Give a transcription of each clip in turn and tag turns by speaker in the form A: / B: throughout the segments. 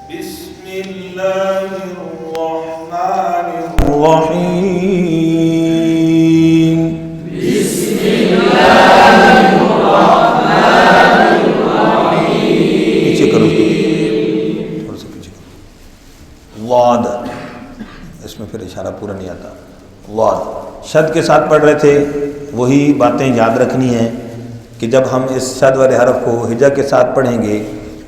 A: بسم اللہ الرحمن الرحیم
B: بسم اللہ الرحمن الرحیم.
C: پیچھے کرو اس کو، تھوڑا سا پیچھے کرو. وعد، اس میں پھر اشارہ پورا نہیں آتا. وعد شد کے ساتھ پڑھ رہے تھے، وہی باتیں یاد رکھنی ہیں کہ جب ہم اس شد والے حرف کو ہجا کے ساتھ پڑھیں گے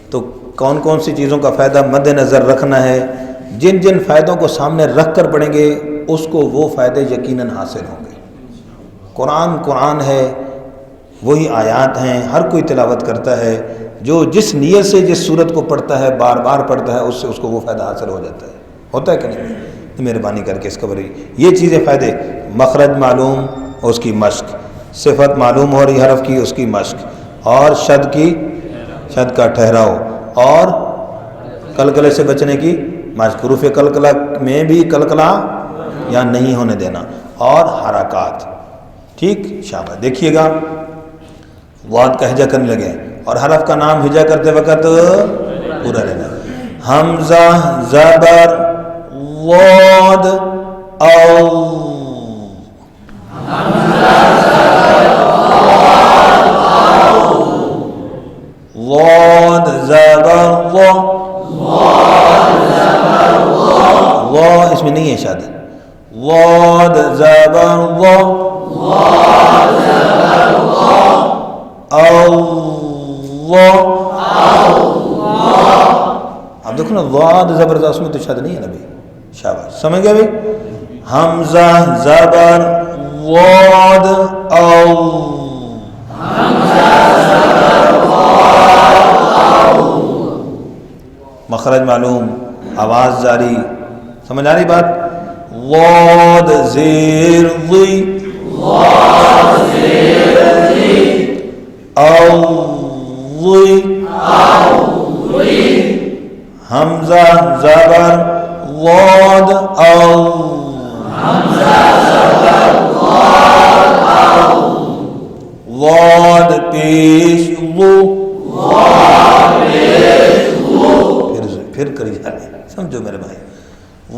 C: تو کون کون سی چیزوں کا فائدہ مد نظر رکھنا ہے. جن جن فائدوں کو سامنے رکھ کر پڑھیں گے اس کو وہ فائدے یقیناً حاصل ہوں گے. قرآن ہے، وہی آیات ہیں، ہر کوئی تلاوت کرتا ہے. جو جس نیت سے جس صورت کو پڑھتا ہے، بار بار پڑھتا ہے، اس سے اس کو وہ فائدہ حاصل ہو جاتا ہے. ہوتا ہے کہ نہیں؟ مہربانی کر کے اس کا بری یہ چیزیں فائدے. مخرج معلوم، اس کی مشق. صفت معلوم ہو رہی حرف کی، اس کی مشق. اور شد کا ٹھہراؤ، اور قلقلے سے بچنے کی مشق. حروف قلقلہ میں بھی قلقلہ یا نہیں ہونے دینا، اور حرکات. ٹھیک، شاباش. دیکھیے گا وعد کا ہجا کرنے لگے، اور حرف کا نام ہجا کرتے وقت پورا لینا. حمزہ زبر وعد او، وعد زبر و، اس میں نہیں ہے شادی. وعد زبر او، اب دیکھو نا، وعد زبر اس میں تو شاد نہیں ہے نا بھائی. شاباش، سمجھ گیا بھائی. حمزہ زبر وعد او، مخرج معلوم، آواز جاری. سمجھ آ رہی بات؟ وعد زیر ضی او ضی، حمزہ زبر وعد او، وعد پیش وو، پھر کری جانے، سمجھو میرے بھائی.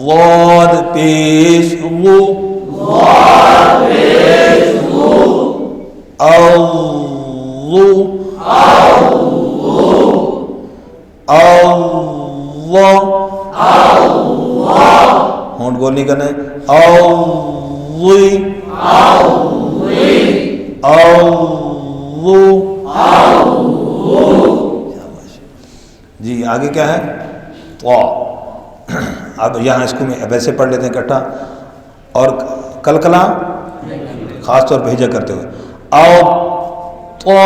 C: وعد پیش وو او وو او وو، ہونٹ گول نہیں کرنا ہے. او وی او وو. جی آگے کیا ہے؟ طا. اب یہاں اس کو میں ویسے پڑھ لیتے ہیں اکٹھا، اور کلکلا خاص طور پہ ہجا کرتے ہوئے. او طا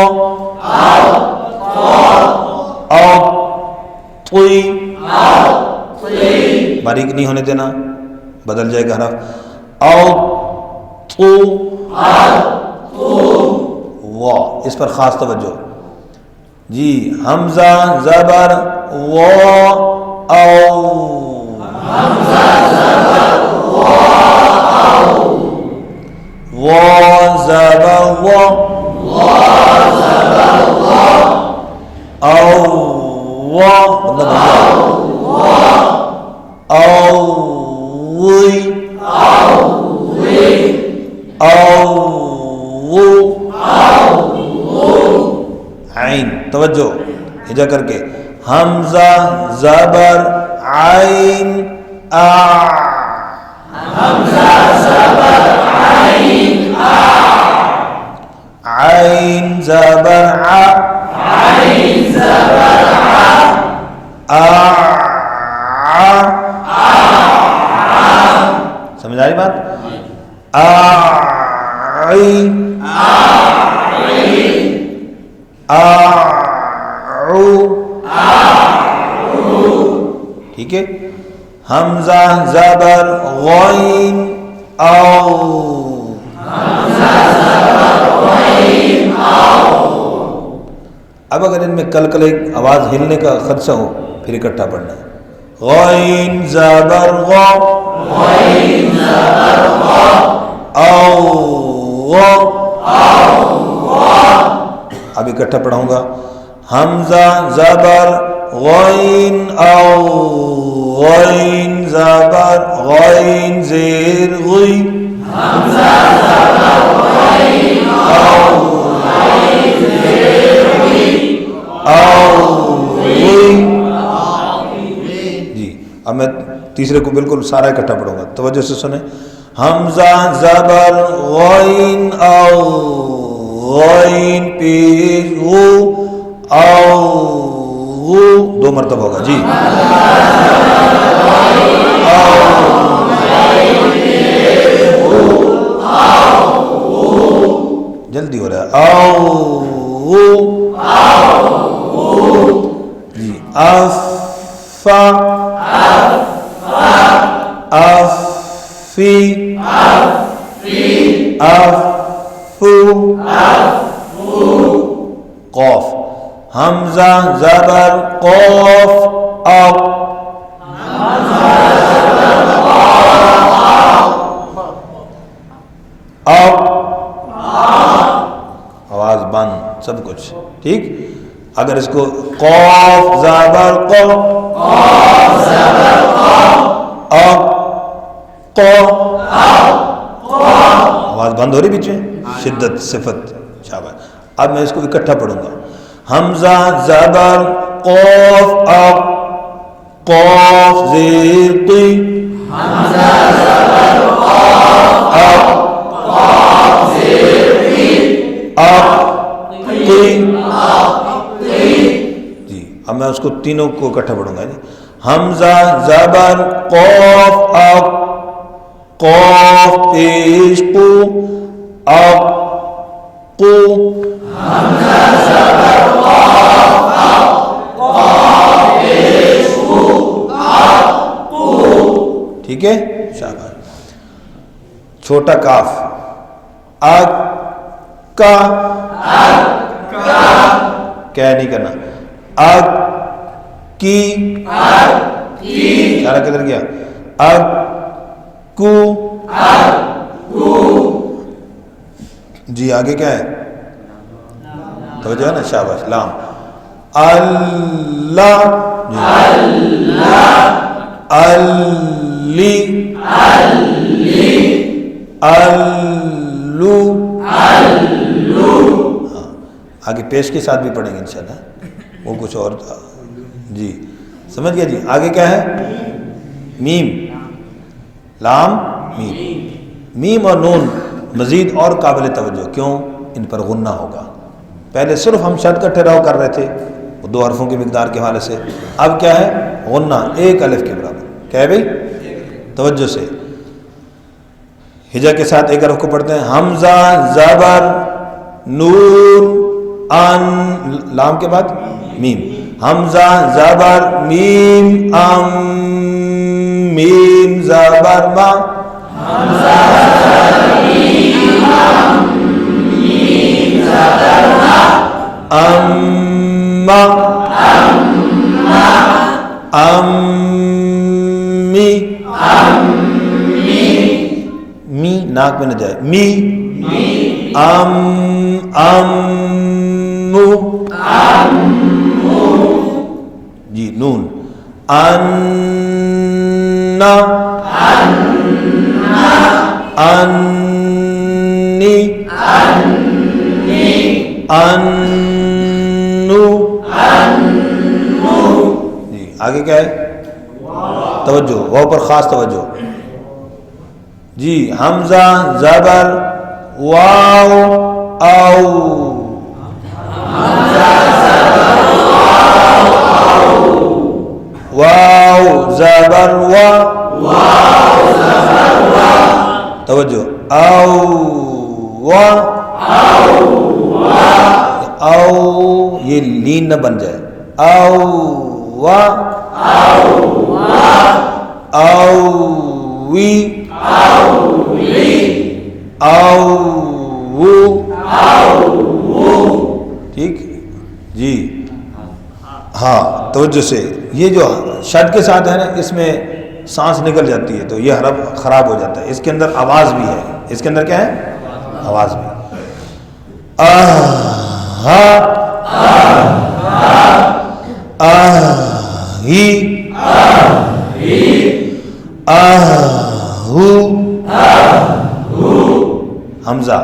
C: او طی، باریک نہیں ہونے دینا، بدل جائے گا حرف. او تو وا، اس پر خاص توجہ. جی حمزہ زبر وا او، وا زبر وا او وا، مطلب او وی او وو. عین، توجہ ہجا کر کے. حمزہ زبر عین آ، عین زبر ع، سمجھ آئی بات؟ ٹھیک ہے. حمزہ زبر غین او، اب اگر ان میں کل ایک آواز ہلنے کا خدشہ ہو پھر اکٹھا پڑھنا ہے. غین زبر غ او غ، اب اکٹھا پڑھاؤں گا. حمزہ زبر غین او غین زبر غین زیر غی
B: حمزہ زبر غین او غین زیر غی
C: او غی. جی اب میں تیسرے کو بالکل سارا اکٹھا پڑھوں گا، توجہ سے سنیں. حمزہ زبر غین او غین پیش غو او غو، دو مرتبہ ہوگا جی. جلدی ہو رہا ہے. او غو جی. افا افی افو قوف. حمزہ زبر قوف اق اق آواز بند سب کچھ ٹھیک. اگر اس کو قوف زبر قوف اق قو آواز بند ہو رہی بیچ میں شدت صفت شاباش. اب میں اس کو اکٹھا پڑھوں گا. حمزہ زبر قوف اق قوف زیر قی
B: حمزہ زبر قوف
C: اق
B: قوف زیر قی
C: اق قی.
B: قی.
C: جی اب میں اس کو تینوں کو اکٹھا پڑھوں گا. جی حمزہ زبر قوف اق قوف پیش قو اق قو.
B: حمزہ زبر قوف اق قوف پیش قو اق قو.
C: ٹھیک ہے شاباش. چھوٹا کاف اک کا کیا نہیں کرنا. اک کی سارا کدھر گیا. اک کو جی آگے کیا ہے توجہ ہے نا شاباش. لام اللہ جی. اللی الو آگے پیش کے ساتھ بھی پڑھیں گے انشاءاللہ، وہ کچھ اور تھا جی. سمجھ گیا جی. آگے کیا ہے میم لام میم. میم اور نون مزید اور قابل توجہ، کیوں؟ ان پر غنہ ہوگا. پہلے صرف ہم شد کا ٹھہراؤ کر رہے تھے وہ دو حرفوں کی مقدار کے حوالے سے، اب کیا ہے غنہ ایک الف کے برابر. کیا ہے بھائی؟ توجہ سے ہجا کے ساتھ ایک حرف کو پڑھتے ہیں. حمزہ زبر نون ان لام کے بعد میم. حمزہ زبر میم ام میم زبر ما.
B: حمزہ زبر میم ام میم زبر ما.
C: اما امی می ناک میں نہ جائے. می امو جی. نون انا انی انو جی. آگے کیا ہے توجہ واو پر خاص توجہ جی. حمزہ زبر واو او واو زبر وا توجہ او وا او یہ لین نہ بن جائے. او وا او وی او وو ٹھیک جی. ہاں توجہ سے یہ جو شد کے ساتھ ہے نا اس میں سانس نکل جاتی ہے تو یہ حرف خراب ہو جاتا ہے. اس کے اندر آواز بھی ہے. اس کے اندر کیا ہے آواز بھی. آہا آہا ہی آہو حمزہ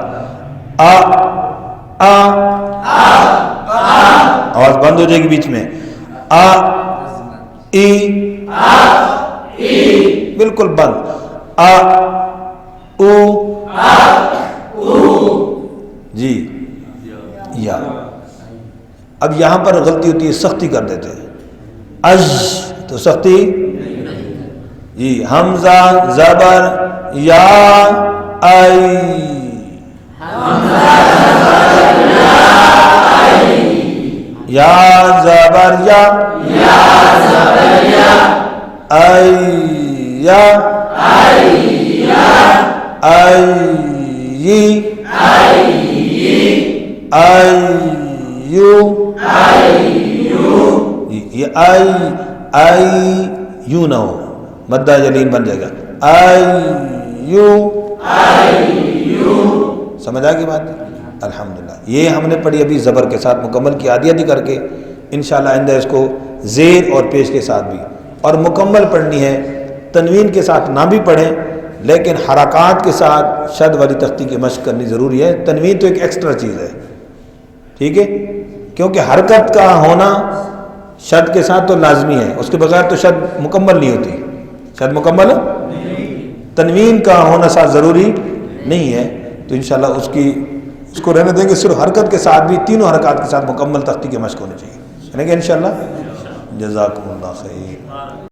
C: آواز بند ہو جائے گی بیچ میں ای بالکل بند او جی یا اب یہاں پر غلطی ہوتی ہے سختی کر دیتے ہیں اج تو سختی جی حمزہ زبر یا آئی یا زبر یا آئی یا یہ آئی یوں نہ ہو مدہ جلین بن جائے گا سمجھ آ گئی بات الحمدللہ یہ ہم نے پڑھی ابھی زبر کے ساتھ مکمل کی آدھی آدھی کر کے انشاءاللہ آئندہ اس کو زیر اور پیش کے ساتھ بھی اور مکمل پڑھنی ہے تنوین کے ساتھ نہ بھی پڑھیں لیکن حرکات کے ساتھ شد والی تختی کی مشق کرنی ضروری ہے تنوین تو ایک ایکسٹرا چیز ہے ٹھیک ہے کیونکہ حرکت کا ہونا شد کے ساتھ تو لازمی ہے اس کے بغیر تو شد مکمل نہیں ہوتی شد مکمل تنوین کا ہونا ساتھ ضروری نہیں ہے تو انشاءاللہ اس کو رہنے دیں گے صرف حرکت کے ساتھ بھی تینوں حرکات کے ساتھ مکمل تختی کی مشق ہونی چاہیے یعنی کہ انشاءاللہ جزاکم اللہ خیر